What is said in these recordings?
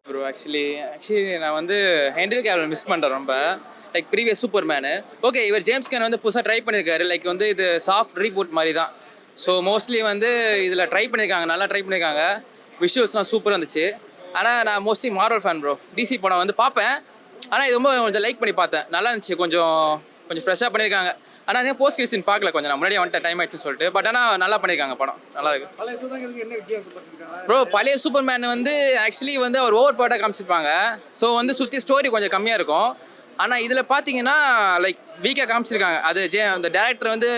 Bro actually நான் வந்து Henry Cavill miss பண்ணுறேன் ரொம்ப. Like previous super menu okay, இவர் ஜேம்ஸ் கேன் வந்து புதுசாக ட்ரை பண்ணியிருக்காரு. லைக் வந்து இது சாஃப்ட் ரீபூட் மாதிரி தான். ஸோ மோஸ்ட்லி வந்து இதில் ட்ரை பண்ணியிருக்காங்க, நல்லா ட்ரை பண்ணியிருக்காங்க. விஷுவல்ஸ்லாம் சூப்பராக இருந்துச்சு. ஆனால் நான் mostly Marvel fan bro. DC படம் வந்து பார்ப்பேன், ஆனால் இது ரொம்ப கொஞ்சம் லைக் பண்ணி பார்த்தேன். நல்லா இருந்துச்சு, கொஞ்சம் கொஞ்சம் ஃப்ரெஷ்ஷாக பண்ணியிருக்காங்க. ஆனால் அதே போஸ்ட் கிரீசின் பார்க்கல, கொஞ்சம் நான் முன்னாடியே வந்துட்டேன், டைம் ஆயிடுச்சுன்னு சொல்லிட்டு. பட் ஆனால் நல்லா பண்ணியிருக்காங்க, படம் நல்லா இருக்கு ப்ரோ. பழைய சூப்பர் மேன் வந்து ஆக்சுவலி வந்து அவர் ஓவர் பவர்டாக காமிச்சிருப்பாங்க. ஸோ வந்து சுற்றி ஸ்டோரி கொஞ்சம் கம்மியாக இருக்கும். ஆனால் இதில் பார்த்தீங்கன்னா லைக் வீக்காக காமிச்சிருக்காங்க. அது அந்த டேரக்டர் வந்து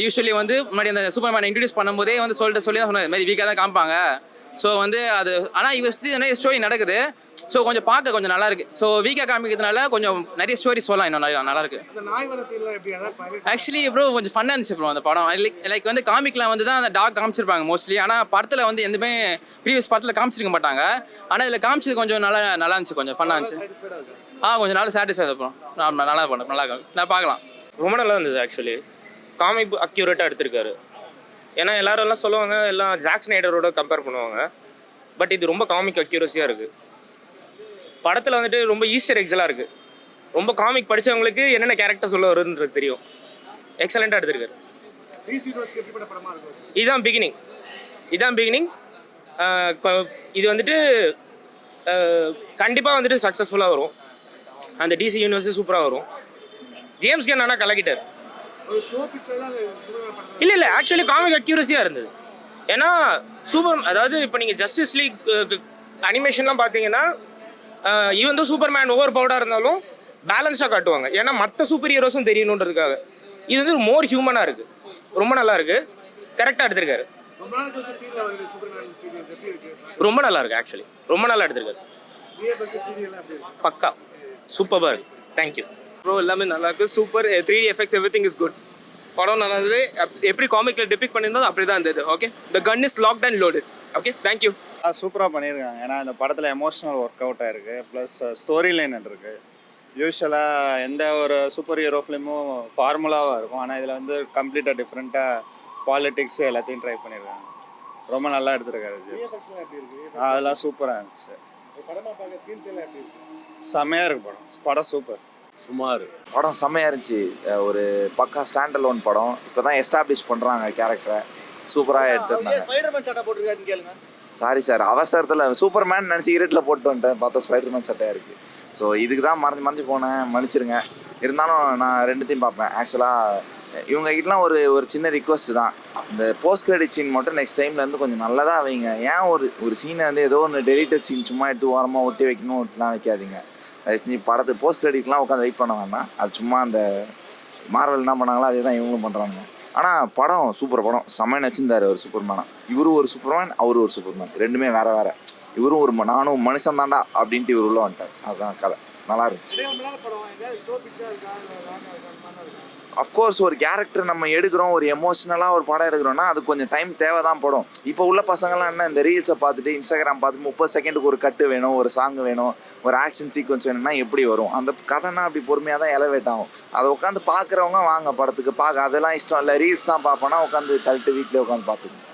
யூஸ்வலி வந்து முன்னாடி அந்த சூப்பர் மேனை இன்ட்ரடியூஸ் பண்ணும்போதே வந்து சொல்லி தான் சொன்னார், இது மாதிரி வீக்காக தான் காமிப்பாங்க. ஸோ வந்து அது ஆனால் இவர் சுற்றி நிறைய ஸ்டோரி நடக்குது. ஸோ கொஞ்சம் பார்க்க கொஞ்சம் நல்லா இருக்கு. ஸோ வீக்காக காமிக்கிறதுனால கொஞ்சம் நிறைய ஸ்டோரி சொல்லலாம், இன்னும் நிறைய நல்லா இருக்கு. ஆக்சுவலி ப்ரோ கொஞ்சம் ஃபன்னாக இருந்துச்சு ப்ரோ அந்த படம். லைக் வந்து காமிக்லாம் வந்து தான் அந்த டாக் காமிச்சிருப்பாங்க மோஸ்ட்லி. ஆனால் படத்தில் வந்து எதுவுமே ப்ரீவியஸ் படத்தில் காமிச்சிருக்க மாட்டாங்க. ஆனால் இதில் காமிச்சது கொஞ்சம் நல்லா இருந்துச்சு, கொஞ்சம் ஃபன்னாக இருந்துச்சு. கொஞ்சம் நல்லா சாட்டிஸ்ஃபை ப்ரோ. நல்லா பண்ண நல்லா நான் பார்க்கலாம். ரொம்ப நல்லா இருந்தது ஆக்சுவலி. காமிக் அக்யூரேட்டாக எடுத்திருக்காரு. ஏன்னா எல்லாம் சொல்லுவாங்க, எல்லாம் ஜாக் ஸ்னைடரோட கம்பேர் பண்ணுவாங்க. பட் இது ரொம்ப காமிக் அக்யூரஸியாக இருக்குது. படத்தில் வந்துட்டு ரொம்ப ஈஸ்டர் எக்ஸலாக இருக்குது. ரொம்ப காமிக் படித்தவங்களுக்கு என்னென்ன கேரக்டர் சொல்ல வருதுன்றது தெரியும். எக்ஸலண்ட்டாக எடுத்திருக்காரு. இதுதான் பிகினிங். இது வந்துட்டு கண்டிப்பாக வந்துட்டு சக்ஸஸ்ஃபுல்லாக வரும். அந்த டிசி யூனிவர்ஸு சூப்பராக வரும். ஜேம்ஸ் கேன் ஆனால் கலக்கிட்டார். இல்லை ஆக்சுவலி காமிக் அக்யூரஸியாக இருந்தது. ஏன்னா அதாவது இப்போ நீங்கள் ஜஸ்டிஸ் லீக் அனிமேஷன்லாம் பார்த்தீங்கன்னா ஈவன் தான் சூப்பர் மேன் ஓவர் பவர்டாக இருந்தாலும் பேலன்ஸாக காட்டுவாங்க. ஏன்னா மற்ற சூப்பர் ஹீரோஸும் தெரியணுன்றதுக்காக. இது வந்து மோர் ஹியூமனாக இருக்குது. ரொம்ப நல்லா இருக்குது. கரெக்டாக எடுத்திருக்காரு. ரொம்ப நல்லா இருக்குது ஆக்சுவலி. ரொம்ப நல்லா எடுத்திருக்காரு. பக்கா சூப்பராக இருக்குது. Thank you bro. எல்லாமே நல்லா இருக்குது. Super 3D effects everything is good. படம் நல்லா இருந்தது. எப்படி காமிக்கில் டிபிக் பண்ணியிருந்தோம் அப்படி தான் இருந்தது. Okay, the gun is locked and loaded. Okay, thank you. சூப்பராக பண்ணியிருக்காங்க. ஏன்னா இந்த படத்தில் எமோஷ்னல் ஒர்க் அவுட் ஆகிருக்கு. ப்ளஸ் ஸ்டோரி லைன் இருக்குது. யூஸ்வலாக எந்த ஒரு சூப்பர் ஹீரோ ஃபிலிமும் ஃபார்முலாவாக இருக்கும். ஆனால் இதில் வந்து கம்ப்ளீட்டாக டிஃப்ரெண்ட்டாக பாலிட்டிக்ஸ் எல்லாத்தையும் ட்ரை பண்ணியிருக்காங்க. ரொம்ப நல்லா எடுத்துருக்காரு. அதெல்லாம் சூப்பராக இருந்துச்சு. செம்மையாக இருக்குது படம் சூப்பர். சுமார் படம் செம்மையாக இருந்துச்சு. ஒரு பக்கா ஸ்டாண்ட் அலோன் படம். இப்போ தான் எஸ்டாப்ளிஷ் பண்ணுறாங்க கேரக்டரை. சூப்பராக எடுத்துருந்தாங்க. சாரி சார், அவசரத்தில் சூப்பர் மேன் நினச்சி இருட்டில் போட்டு வந்துட்டேன். பார்த்தா ஸ்பைடர்மேன் சட்டையாக இருக்குது. ஸோ இதுக்கு தான் மறைஞ்சு போனேன், மன்னிச்சிருங்க. இருந்தாலும் நான் ரெண்டுத்தையும் பார்ப்பேன். ஆக்சுவலாக இவங்ககிட்டலாம் ஒரு சின்ன ரிக்வஸ்ட் தான். இந்த போஸ்ட் கிரெடிட் சீன் மட்டும் நெக்ஸ்ட் டைம்லேருந்து கொஞ்சம் நல்லதாக வைங்க. ஏன் ஒரு சீனை வந்து ஏதோ ஒன்று டெலிட்டட் சீன் சும்மா எடுத்து ஓரமாக ஒட்டி வைக்கணும், ஒட்டிலாம் வைக்காதீங்க. நீ படத்துக்கு போஸ்ட் கிரெடிட்லாம் உட்காந்து வெயிட் பண்ண வேண்டாம். அது சும்மா அந்த மார்வல் என்ன பண்ணாங்களோ அதே தான் இவங்களும் பண்ணுறாங்க. ஆனால் படம் சூப்பர் படம். செம்மையாக நச்சிருந்தார் ஒரு சூப்பர்மேனாக. இவரும் ஒரு சூப்பர்மேன், அவரும் ஒரு சூப்பர்மேன். ரெண்டுமே வேறு. இவரும் நானும் மனுஷன் தாண்டா அப்படின்ட்டு இவர் உள்ள வந்துட்டார். அதுதான் கதை. நல்லா இருந்துச்சு. அஃப்கோர்ஸ் ஒரு கேரக்டர் நம்ம எடுக்கிறோம், ஒரு எமோஷ்னலாக ஒரு படம் எடுக்கிறோன்னா அது கொஞ்சம் டைம் தேவை தான் படும். இப்போ உள்ள பசங்கள்லாம் என்ன, இந்த ரீல்ஸை பார்த்துட்டு இன்ஸ்டாகிராம் பார்த்துட்டு 30 செகண்டுக்கு ஒரு கட்டு வேணும், ஒரு சாங் வேணும், ஒரு ஆக்ஷன் சீக்வன்ஸ் வேணும்னா எப்படி வரும்? அந்த கதைனா அப்படி பொறுமையாக தான் எலவேட் ஆகும். அதை உட்காந்து பார்க்குறவங்க வாங்க படத்துக்கு பார்க்க. அதெல்லாம் இஷ்டம் இல்லை, ரீல்ஸ் தான் பார்ப்போன்னா உட்காந்து தள்ளிட்டு வீட்டிலே உட்காந்து பார்த்துக்கணும்.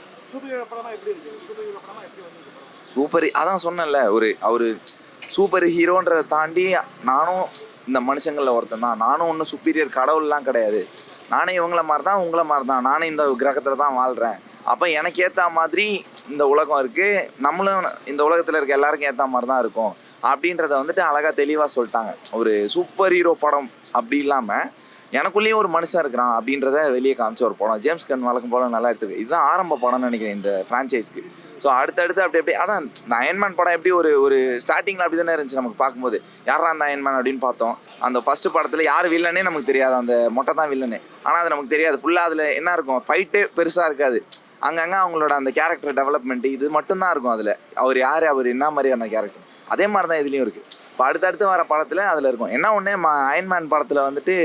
அதான் சொன்னேன்ல, அவர் சூப்பர் ஹீரோன்றதை தாண்டி நானும் இந்த மனுஷங்களில் ஒருத்தன் தான். நானும் ஒன்றும் சுப்பீரியர் கடவுள்லாம் கிடையாது. நானே இவங்கள மாதிரி தான், உங்களை மாதிரி தான். நானே இந்த கிரகத்தில் தான் வாழ்கிறேன். அப்போ எனக்கு ஏற்ற மாதிரி இந்த உலகம் இருக்குது, நம்மளும் இந்த உலகத்தில் இருக்க எல்லாருக்கும் ஏற்ற மாதிரி தான் இருக்கும் அப்படின்றத வந்துட்டு அழகாக தெளிவாக சொல்லிட்டாங்க. ஒரு சூப்பர் ஹீரோ படம் அப்படி இல்லாமல் எனக்குள்ளேயும் ஒரு மனுஷன் இருக்கிறான் அப்படின்றத வெளியே காமிச்ச ஒரு படம். ஜேம்ஸ் கன் வழக்கம் போல் நல்லா எடுத்துருக்கு. இதுதான் ஆரம்ப படம்னு நினைக்கிறேன் இந்த ஃப்ரான்ச்சைஸ்க்கு. ஸோ அடுத்தடுத்து அப்படி அதான் இந்த அயன்மேன் படம் எப்படி ஒரு ஸ்டார்டிங்கில் அப்படி தானே இருந்துச்சு. நமக்கு பார்க்கும்போது யாரா அந்த அயன்மேன் அப்படின்னு பார்த்தோம். அந்த ஃபஸ்ட்டு படத்தில் யார் வில்லனே நமக்கு தெரியாது. அந்த மொட்டை தான் வில்லனே. ஆனால் அது நமக்கு தெரியாது. ஃபுல்லாக அதில் என்ன இருக்கும், ஃபைட்டே பெருசாக இருக்காது. அங்கங்கே அவங்களோட அந்த கேரக்டர் டெவலப்மெண்ட்டு இது மட்டும்தான் இருக்கும். அதில் அவர் யார், அவர் என்ன மாதிரியான கேரக்டர், அதே மாதிரி தான் இதுலேயும் இருக்குது. இப்போ அடுத்தடுத்து வர படத்தில் அதில் இருக்கும். என்ன ஒன்று, அயன்மேன் படத்தில் வந்துட்டு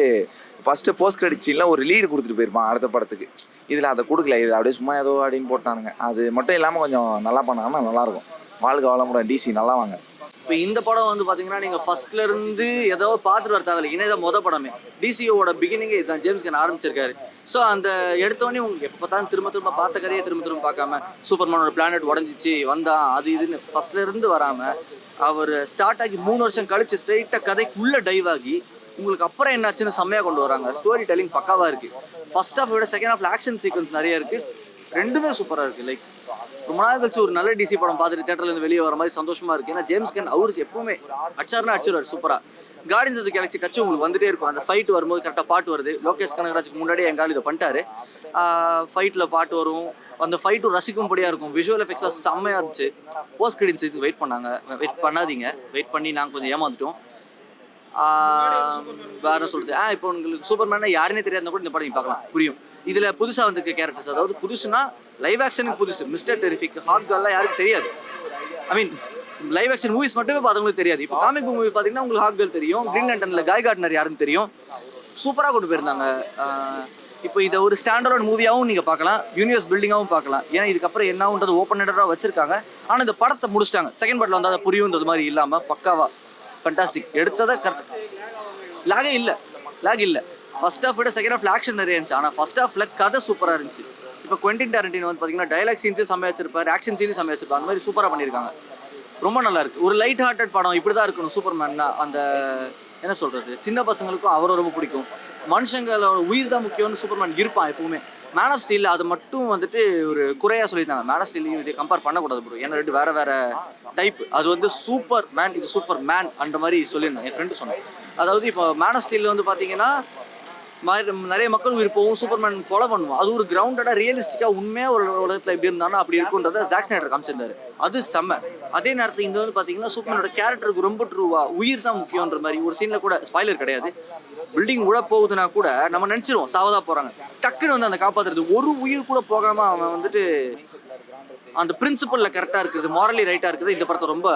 ஃபஸ்ட்டு போஸ்ட் கிரெடிட் சீனில் ஒரு லீடு கொடுத்துட்டு போயிருப்பான் அடுத்த படத்துக்கு. இதில் அதை கொடுக்கல. இது அப்படியே சும்மா ஏதோ அப்படின்னு போட்டானுங்க. அது மட்டும் இல்லாமல் கொஞ்சம் நல்லா பண்ணாங்கன்னா நல்லாயிருக்கும். வாழ்க வளமுடன் டிசி, நல்லா வாங்க. இப்போ இந்த படம் வந்து பார்த்தீங்கன்னா நீங்கள் ஃபர்ஸ்ட்லேருந்து ஏதோ பார்த்துட்டு வர தேவையில்லை. ஏன்னா இதான் மொதல் படமே. டிசிஓட பிகினிங்கே இதுதான். ஜேம்ஸ் கன் ஆரம்பிச்சிருக்காரு. ஸோ அந்த எடுத்தோடனே உங்களுக்கு எப்போ பார்த்தாலும் திரும்ப பார்த்த கதையை திரும்ப பார்க்காம சூப்பர்மேனோட பிளானட் உடஞ்சிச்சு வந்தான் அது இதுன்னு ஃபர்ஸ்ட்லேருந்து வராமல் அவர் ஸ்டார்ட் ஆகி 3 வருஷம் கழிச்சு ஸ்ட்ரெயிட்டாக கதைக்குள்ளே டைவ் ஆகி உங்களுக்கு அப்புறம் என்னாச்சுன்னு செம்மையாக கொண்டு வராங்க. ஸ்டோரி டெல்லிங் பக்காவாக இருக்குது. ஃபர்ஸ்ட் ஹாஃப் விட செகண்ட் ஹாஃப்ல ஆக்ஷன் சீக்வன்ஸ் நிறைய இருக்குது. ரெண்டுமே சூப்பராக இருக்குது. லைக் ரொம்ப நாள் கழிச்சு ஒரு நல்ல டிசி படம் பார்த்துட்டு தேட்டர்லேருந்து வெளியே வர மாதிரி சந்தோஷமாக இருக்குது. ஏன்னா ஜேம்ஸ் கன் அவர் எப்பவுமே அடிச்சாருன்னா அடிச்சிருவார் சூப்பராக. Guardians of the Galaxy touch உங்களுக்கு வந்துட்டே இருக்கும். அந்த ஃபைட் வரும்போது கரெக்டாக பாட்டு வருது. லோகேஷ் கனகராஜுக்கு முன்னாடியே எங்காலும் இதை பண்ணிட்டாரு. ஃபைட்டில் பாட்டு வரும். அந்த ஃபைட்டும் ரசிக்கும்படியாக இருக்கும். விஷுவல் எஃபெக்ட்ஸாக செம்மையாக இருந்துச்சு. போஸ்ட் கிரெடிட் சீன்ஸ் வெயிட் பண்ணாதீங்க. வெயிட் பண்ணி நாங்கள் கொஞ்சம் ஏமாந்துட்டோம். வேறு சொல்கிறது இப்போ உங்களுக்கு சூப்பர்மேனா யாருன்னே தெரியாதுன்னா கூட இந்த படம் நீங்கள் பார்க்கலாம், புரியும். இதில் புதுசாக வந்திருக்க கேரக்டர்ஸ், அதாவது புதுசுனா லைவ் ஆக்ஷனுக்கு புதுசு. மிஸ்டர் டெரிஃபிக், ஹாக் கேர்லாம் யாருக்கும் தெரியாது. ஐ மீன் லைவ் ஆக்ஷன் மூவிஸ் மட்டுமே பார்த்தவங்களுக்கு தெரியாது. இப்போ காமிக் மூவி பார்த்தீங்கன்னா உங்களுக்கு ஹாக் கேர்ள் தெரியும். கிரீன் லேண்டனில் காய் கார்ட்னர் யாருன்னு தெரியும். சூப்பராக கொண்டு போயிருந்தாங்க. இப்போ இதை ஒரு ஸ்டாண்டர்ட் மூவியாகவும் நீங்கள் பார்க்கலாம், யூனிவர்ஸ் பில்டிங்காகவும் பார்க்கலாம். ஏன்னா இதுக்கப்புறம் என்னன்றது ஓப்பன் ஹெட்டடாக வச்சிருக்காங்க. ஆனால் இந்த படத்தை முடிச்சிட்டாங்க. செகண்ட் பார்ட்டில் வந்து அதை புரியுன்றது மாதிரி இல்லாமல் பக்காவா ஃபண்டாஸ்டிக் எடுத்ததை கரெக்ட். லாக் இல்லை. ஃபர்ஸ்ட் ஹாஃப் விட செகண்ட் ஹாஃப்ல ஆக்ஷன் நிறைய இருந்துச்சு. ஆனால் ஃபர்ஸ்ட் ஹாஃப்ல கதை சூப்பராக இருந்துச்சு. இப்போ குவென்டின் டாரண்டினோ வந்து பார்த்தீங்கன்னா டைலாக் சீன்ஸே செம்மையாக வச்சிருப்பாரு, ஆக்ஷன் சீன்ஸும் செம்மையாக வச்சிருப்பாரு. அந்த மாதிரி சூப்பராக பண்ணியிருக்காங்க. ரொம்ப நல்லா இருக்கு. ஒரு லைட் ஹார்ட்டட் படம் இப்படி தான் இருக்கணும். சூப்பர்மேன்னா அந்த என்ன சொல்றது, சின்ன பசங்களுக்கும் அவரை ரொம்ப பிடிக்கும். மனுஷங்களோட உயிர் தான் முக்கியம்னு சூப்பர்மேன் இருப்பான் எப்பவுமே. மேன் ஆஃப் ஸ்டீல் அது மட்டும் வந்துட்டு ஒரு குறையாக சொல்லியிருந்தாங்க. மேன் ஆஃப் ஸ்டீலையும் இதை கம்பேர் பண்ணக்கூடாது ப்ரோ. ஏன்னா ரெண்டு வேற டைப். அது வந்து சூப்பர் மேன், இது சூப்பர் மேன் அந்த மாதிரி சொல்லியிருந்தாங்க. என் ஃப்ரெண்டு சொன்னேன். அதாவது இப்போ மேன் ஆஃப் ஸ்டீல் வந்து பார்த்தீங்கன்னா நிறைய மக்கள் உயிர் போகும், சூப்பர்மேன் கொலை பண்ணுவோம். அது ஒரு கிரவுண்டடாக ரியலிஸ்டிக்காக உண்மையாக ஒரு உலகத்தில் எப்படி இருந்தாலும் அப்படி இருக்குன்றதை ஜாக் ஸ்னைடர் காமிச்சிருந்தாரு. அது செம்ம. அதே நேரத்தில் இந்த வந்து பார்த்தீங்கன்னா சூப்பர்மேனோட கேரக்டருக்கு ரொம்ப ட்ரூவா உயிர் தான் முக்கியன்ற மாதிரி ஒரு சீனில் கூட ஸ்பாய்லர் கிடையாது. பில்டிங் கூட போகுதுன்னா கூட நம்ம நினச்சிருவோம் சாவதா போகிறாங்க, டக்குன்னு வந்து அந்த காப்பாற்றுறது. ஒரு உயிர் கூட போகாமல் அவன் வந்துட்டு அந்த பிரின்சிபலில் கரெக்டாக இருக்குது, மாரலி ரைட்டாக இருக்குது. இந்த படத்தை ரொம்ப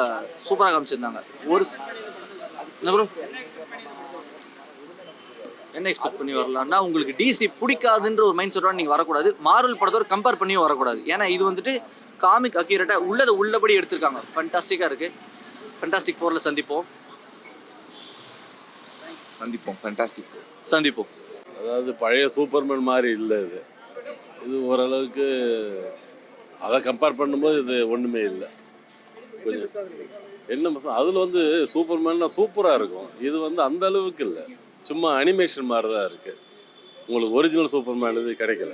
சூப்பராக காமிச்சிருந்தாங்க. ஒரு என்ன எக்ஸ்பெக்ட் பண்ணி வரலாம்னா உங்களுக்கு டிசி பிடிக்காதுன்ற ஒரு மைண்ட் செட்டோட நீங்கள் வரக்கூடாது. மார்வல் படத்தோட கம்பேர் பண்ணியும் வரக்கூடாது. ஏன்னா இது வந்துட்டு காமிக் அக்யூரேட்டாக உள்ளபடி எடுத்திருக்காங்க. ஃபண்டாஸ்டிக்காக இருக்குது. ஃபண்டாஸ்டிக் 4ல சந்திப்போம். அதாவது பழைய சூப்பர்மேன் மாதிரி இல்லை இது. இது ஓரளவுக்கு அதை கம்பேர் பண்ணும்போது இது ஒன்றுமே இல்லை. கொஞ்சம் என்ன அதில் வந்து சூப்பர்மேன்னா சூப்பராக இருக்கும். இது வந்து அந்த அளவுக்கு இல்லை, சும்மா அனிமேஷன் மாதிரி தான் இருக்குது. உங்களுக்கு ஒரிஜினல் சூப்பர்மேன் இது கிடைக்கல.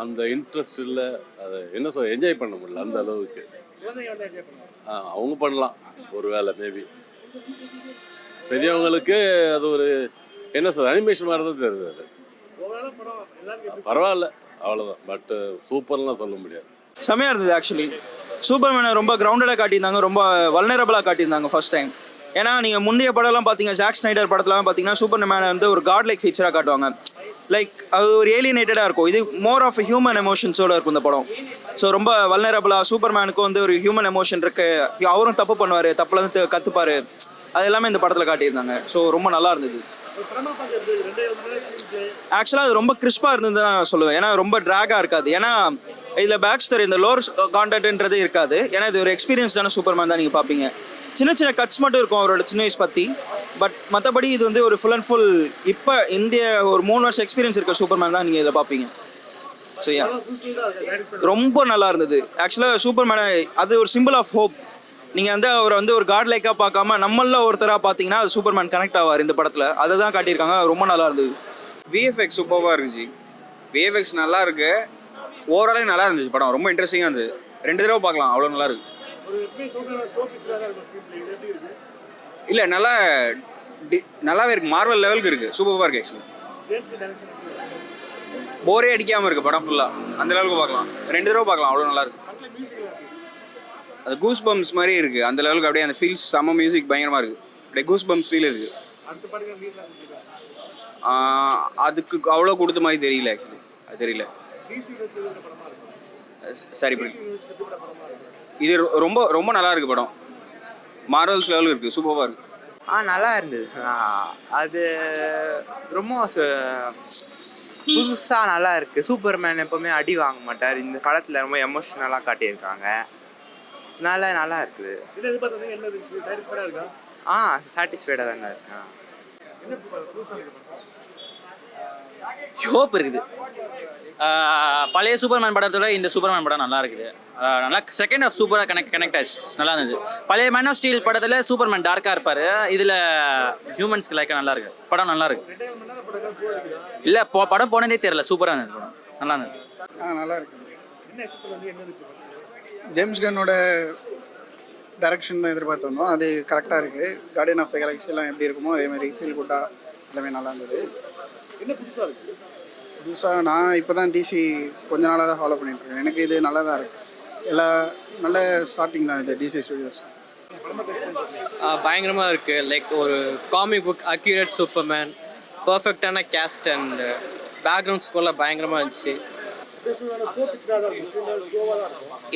அந்த இன்ட்ரெஸ்ட் இல்லை, அதை என்ன சொல்ல என்ஜாய் பண்ண முடியல அந்த அளவுக்கு. அவங்க பண்ணலாம் ஒரு வேளை, மேபி பெரியவங்களுக்கு அது ஒரு என்ன சொல்ற அனிமேஷன் மாதிரி தான் தெரியுது. அது பரவாயில்ல, அவ்வளோதான். பட் சூப்பர்லாம் சொல்ல முடியாது. செம்மையாக இருந்தது. ஆக்சுவலி சூப்பர்மேனை ரொம்ப கிரவுண்டடாக காட்டியிருந்தாங்க, ரொம்ப வல்னரபிளாக காட்டியிருந்தாங்க ஃபர்ஸ்ட் டைம். ஏன்னா நீங்கள் முந்தைய படம்லாம் பார்த்தீங்க, ஜாக் ஸ்னைடர் படத்துலாம் பார்த்தீங்கன்னா சூப்பர்மேனை வந்து ஒரு காட் லைக் ஃபீச்சராக காட்டுவாங்க. லைக் அது ஒரு ஏலியனேட்டடாக இருக்கும். இது மோர் ஆஃப் ஹியூமன் எமோஷன்ஸோடு இருக்கும் இந்த படம். ஸோ ரொம்ப வல்னரபிளாக சூப்பர்மேனுக்கும் வந்து ஒரு ஹியூமன் எமோஷன் இருக்குது. அவரும் தப்பு பண்ணுவார், தப்புலேருந்து கற்றுப்பார். அது எல்லாமே இந்த படத்தில் காட்டியிருந்தாங்க. ஸோ ரொம்ப நல்லா இருந்தது. ஆக்சுவலாக அது ரொம்ப கிறிஸ்பாக இருந்தது நான் சொல்லுவேன். ஏன்னா ரொம்ப ட்ராகாக இருக்காது. ஏன்னா இதில் பேக் ஸ்டோரி இந்த லோர் கான்டென்ட்ன்றது இருக்காது. ஏன்னா இது ஒரு எக்ஸ்பீரியன்ஸான சூப்பர்மேன் தான் நீங்கள் பார்ப்பீங்க. சின்ன சின்ன கட்ஸ் மட்டும் இருக்கும் அவரோட சின்ன வயசு பற்றி. பட் மற்றபடி இது வந்து ஒரு ஃபுல் அண்ட் ஃபுல் இப்போ இந்திய ஒரு 3 வருஷம் எக்ஸ்பீரியன்ஸ் இருக்க சூப்பர்மேன் தான் நீங்கள் இதில் பார்ப்பீங்க. ஸோ ரொம்ப நல்லா இருந்தது. ஆக்சுவலாக சூப்பர்மேனை அது ஒரு சிம்பிள் ஆஃப் ஹோப். நீங்கள் வந்து அவரை வந்து ஒரு காட் லைக்காக பார்க்காம நம்மளில் ஒருத்தராக பார்த்தீங்கன்னா அது சூப்பர்மேன் கனெக்ட் ஆவார் இந்த படத்தில். அதை தான் காட்டியிருக்காங்க. ரொம்ப நல்லா இருந்தது. விஎஃப்எக்ஸ் சூப்பராக இருந்துச்சு. விஎஃப்எக்ஸ் நல்லா இருக்கு. ஓவராலே நல்லா இருந்துச்சு படம். ரொம்ப இன்ட்ரெஸ்டிங்காக இருந்தது. 2 தடவை பார்க்கலாம், அவ்வளோ நல்லா இருக்கு. இல்லை நல்லாவே இருக்குது. மார்வல் லெவலுக்கு இருக்குது. சூப்பராக இருக்குது. ஆக்சுவலி போரே அடிக்காமல் இருக்குது படம் ஃபுல்லாக. அந்த லெவலுக்கு பார்க்கலாம். 2 தடவை பார்க்கலாம், அவ்வளோ நல்லா இருக்கு. அது கூஸ் பம்ப்ஸ் மாதிரி இருக்குது. அந்த லெவலுக்கு அப்படியே அந்த ஃபீல்ஸ் செம்ம மியூசிக் பயங்கரமாக இருக்குது. அப்படியே கூஸ் பம்ப்ஸ் ஃபீல் இருக்குது. அதுக்கு அவ்வளோ கொடுத்த மாதிரி தெரியல. ஆக்சுவலி அது தெரியல. சரி, இது ரொம்ப ரொம்ப நல்லா இருக்குது படம். மார்வல்ஸ் லெவலுக்கு இருக்குது. சூப்பராக இருக்குது. நல்லா இருந்தது. அது ரொம்ப புதுசாக நல்லா இருக்குது. சூப்பர்மேன் எப்போவுமே அடி வாங்க மாட்டார். இந்த படத்தில் ரொம்ப எமோஷ்னலாக காட்டியிருக்காங்க. நல்லா இருக்குது. சாட்டிஸ்ஃபைடாக தாங்க இருக்கு. ஹோப் இருக்குது. பழைய சூப்பர்மேன் படத்தோட இந்த சூப்பர்மேன் படம் நல்லா இருக்குது. நல்லா செகண்ட் ஆஃப் சூப்பராக கனெக்ட் ஆச்சு, நல்லா இருந்தது. பழைய மேன் ஆஃப் ஸ்டீல் படத்தில் சூப்பர்மேன் டார்க்காக இருப்பார், இதில் ஹியூமன்ஸ்க்கு லைக்காக நல்லா இருக்கு. படம் நல்லா இருக்கு. இல்லை படம் போனதே தெரியல, சூப்பராக இருந்தது படம், நல்லா இருந்தது. நல்லா இருக்கு. ஜேம்ஸ் கன்னோட டைரக்ஷன் தான் எதிர்பார்த்து வந்தோம், அது கரெக்டாக இருக்குது. கார்டியன் ஆஃப் த கேலக்ஸி எல்லாம் எப்படி இருக்குமோ அதே மாதிரி ஃபீல் குட்டாக எல்லாமே நல்லா இருந்தது. புதுசாக நான் இப்போ தான் டிசி கொஞ்ச நாளாக தான் ஃபாலோ பண்ணிட்டுருக்கேன். எனக்கு இது நல்லா தான் இருக்குது. நல்ல ஸ்டார்டிங் தான் இது டிசி ஸ்டுடியோஸ். பயங்கரமாக இருக்குது. லைக் ஒரு காமிக் புக் அக்யூரேட் சூப்பர்மேன், பர்ஃபெக்டான கேஸ்ட் அண்ட் பேக்ரவுண்ட் ஸ்கோர்லாம் பயங்கரமாக இருந்துச்சு.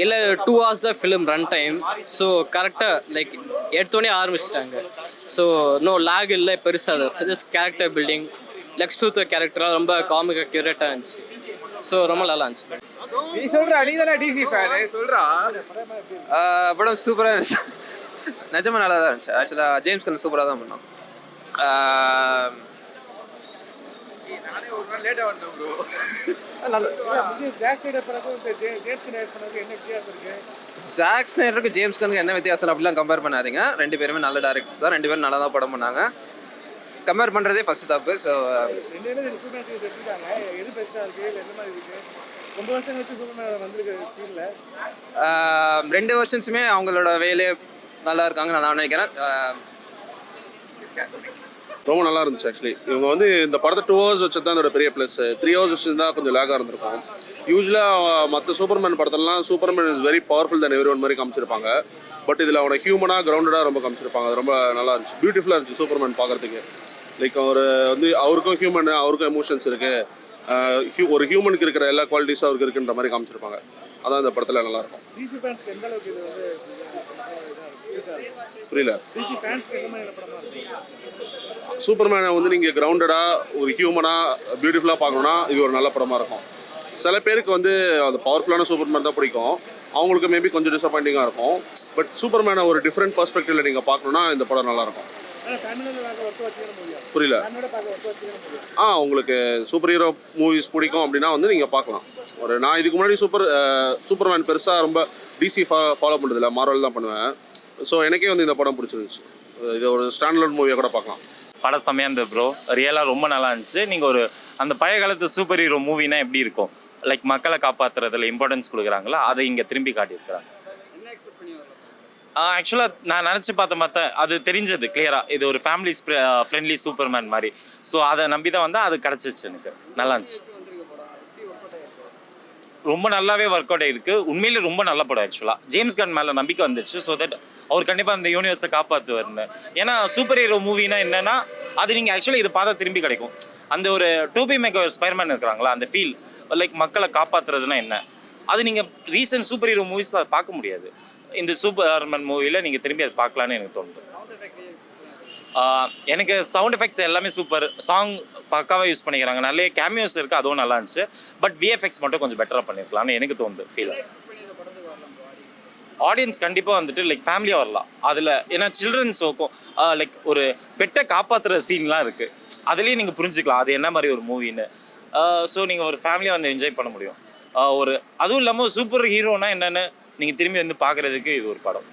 இல்லை 2 hours தான் ஃபிலிம் ரன் டைம். ஸோ கரெக்டாக லைக் எடுத்தோடனே ஆரம்பிச்சிட்டாங்க. ஸோ நோ லேக் இல்லை பெருசாக. அது ஜஸ்ட் கேரக்டர் பில்டிங், லெக்ஸ் டூத்தர் கேரக்டர்லாம் ரொம்ப காமிக் அக்யூரேட்டாக இருந்துச்சு. ஸோ ரொம்ப நல்லா இருந்துச்சு. நீ சொல்ற நீ தானே டிசி ஃபேனு சொல்றா. படம் சூப்பராக இருந்துச்சு, நிஜமாக நல்லா தான் இருந்துச்சு. ஆக்சுவலாக ஜேம்ஸ் கன் சூப்பராக தான் பண்ணோம். லேட்டாக வந்தோம் ப்ரோ. ஜாக் ஸ்னைடருக்கும் ஜேம்ஸ் கனுக்கு என்ன வித்தியாசம் அப்படிலாம் கம்பேர் பண்ணாதீங்க. 2 பேருமே நல்ல டேரக்டர்ஸ் தான், 2 பேரும் நல்லா தான் படம் பண்ணாங்க. கம்பேர் பண்ணுறதே ஃபஸ்ட்டு தப்பு. ஸோ 2 வருஷன்ஸுமே அவங்களோட வேலையே நல்லா இருக்காங்க நான் நினைக்கிறேன். ரொம்ப நல்லா இருந்துச்சு. ஆக்சுவலி இவங்க வந்து இந்த படத்தை 2 hours வச்சது தான் இதோட பெரிய ப்ளஸ். 3 hours வச்சுருந்தா கொஞ்சம் லேக்காக இருந்திருக்கும். யூஸ்வலாக மற்ற சூப்பர்மேன் படத்துலலாம் Superman is very powerful than every one மாதிரி காமிச்சிருப்பாங்க. பட் இதில் அவனை ஹியூமனாக கிரவுண்டடாக ரொம்ப காமிச்சிருப்பாங்க. அது ரொம்ப நல்லா இருந்துச்சு, பியூட்டிஃபுல்லாக இருந்துச்சு சூப்பர்மேன் பார்க்குறதுக்கு. லைக் அவர் வந்து அவருக்கும் ஹியூமன், அவருக்கும் எமோஷன்ஸ் இருக்குது, ஒரு ஹியூமனுக்கு இருக்கிற எல்லா குவாலிட்டிஸும் அவருக்கு இருக்குன்ற மாதிரி காமிச்சிருப்பாங்க. அதான் இந்த படத்தில் நல்லாயிருக்கும். புரியல. சூப்பர்மேனை வந்து நீங்கள் கிரவுண்டடாக ஒரு ஹியூமனாக பியூட்டிஃபுல்லாக பார்க்கணுன்னா இது ஒரு நல்ல படமாக இருக்கும். சில பேருக்கு வந்து அந்த பவர்ஃபுல்லான சூப்பர்மேன் தான் பிடிக்கும், அவங்களுக்கு மேபி கொஞ்சம் டிசப்பாயிண்டிங்காக இருக்கும். பட் சூப்பர்மேனை ஒரு டிஃப்ரெண்ட் பர்ஸ்பெக்டிவில் நீங்கள் பார்க்கணுன்னா இந்த படம் நல்லாயிருக்கும். புரியல. உங்களுக்கு சூப்பர் ஹீரோ மூவிஸ் பிடிக்கும் அப்படின்னா வந்து நீங்கள் பார்க்கலாம். நான் இதுக்கு முன்னாடி சூப்பர்மேன் பெருசாக ரொம்ப டிசி ஃபாலோ பண்ணுறதில்ல, மார்வல் தான் பண்ணுவேன். ஸோ எனக்கே வந்து இந்த படம் பிடிச்சிருந்துச்சு. இது ஒரு ஸ்டாண்டர்ட் மூவியாக கூட பார்க்கலாம். படம் செம்மையாக இருந்தது ப்ரோ, ரியலாக ரொம்ப நல்லா இருந்துச்சு. நீங்கள் ஒரு அந்த பழைய காலத்து சூப்பர் ஹீரோ மூவினா எப்படி இருக்கும், லைக் மக்களை காப்பாற்றுறதுல இம்பார்ட்டன்ஸ் கொடுக்குறாங்களா, அதை இங்கே திரும்பி காட்டியிருக்கிறாங்க. ஆக்சுவலாக நான் நினச்சி பார்த்த அது தெரிஞ்சது கிளியராக, இது ஒரு ஃபேமிலி ஃப்ரெண்ட்லி சூப்பர்மேன் மாதிரி. ஸோ அதை நம்பி தான் வந்தால் அது கிடச்சிச்சு, எனக்கு நல்லா இருந்துச்சு. ரொம்ப நல்லாவே ஒர்க் அவுட் ஆகிருக்கு. உண்மையிலே ரொம்ப நல்ல படம். ஆக்சுவலாக ஜேம்ஸ் கன் மேலே நம்பிக்கை வந்துச்சு. ஸோ தட் அவர் கண்டிப்பாக அந்த யூனிவர்ஸை காப்பாற்றுவார்னு. ஏன்னா சூப்பர் ஹீரோ மூவினா என்னென்னா அது நீங்கள் ஆக்சுவலாக இது பார்த்தா திரும்பி கிடைக்கும். அந்த ஒரு டோபி மேக்கர் ஸ்பைடர்மேன் இருக்கிறாங்களா, அந்த ஃபீல் லைக் மக்களை காப்பாற்றுறதுனா என்ன, அது நீங்கள் ரீசன்ட் சூப்பர் ஹீரோ மூவிஸில் அதை பார்க்க முடியாது. இந்த சூப்பர்மேன் மூவியில் நீங்கள் திரும்பி அதை பார்க்கலான்னு எனக்கு தோணுது. எனக்கு சவுண்ட் எஃபெக்ட்ஸ் எல்லாமே சூப்பர், சாங் பக்காவாக யூஸ் பண்ணிக்கிறாங்க, நிறைய கேமியோஸ் இருக்குது, அதுவும் நல்லா இருந்துச்சு. பட் விஎஃப்எக்ஸ் மட்டும் கொஞ்சம் பெட்டராக பண்ணியிருக்கலாம்னு எனக்கு தோணுது ஃபீல். ஆடியன்ஸ் கண்டிப்பாக வந்துட்டு லைக் ஃபேமிலியாக வரலாம் அதில். ஏன்னா சில்ட்ரன்ஸ் ஓக்கும் லைக் ஒரு பெட்டை காப்பாற்றுற சீன்லாம் இருக்குது, அதுலேயும் நீங்கள் புரிஞ்சுக்கலாம் அது என்ன மாதிரி ஒரு மூவின்னு. ஸோ நீங்கள் ஒரு ஃபேமிலியாக வந்து என்ஜாய் பண்ண முடியும். அதுவும் இல்லாமல் சூப்பர் ஹீரோனா என்னென்னு நீங்கள் திரும்பி வந்து பார்க்குறதுக்கு இது ஒரு படம்.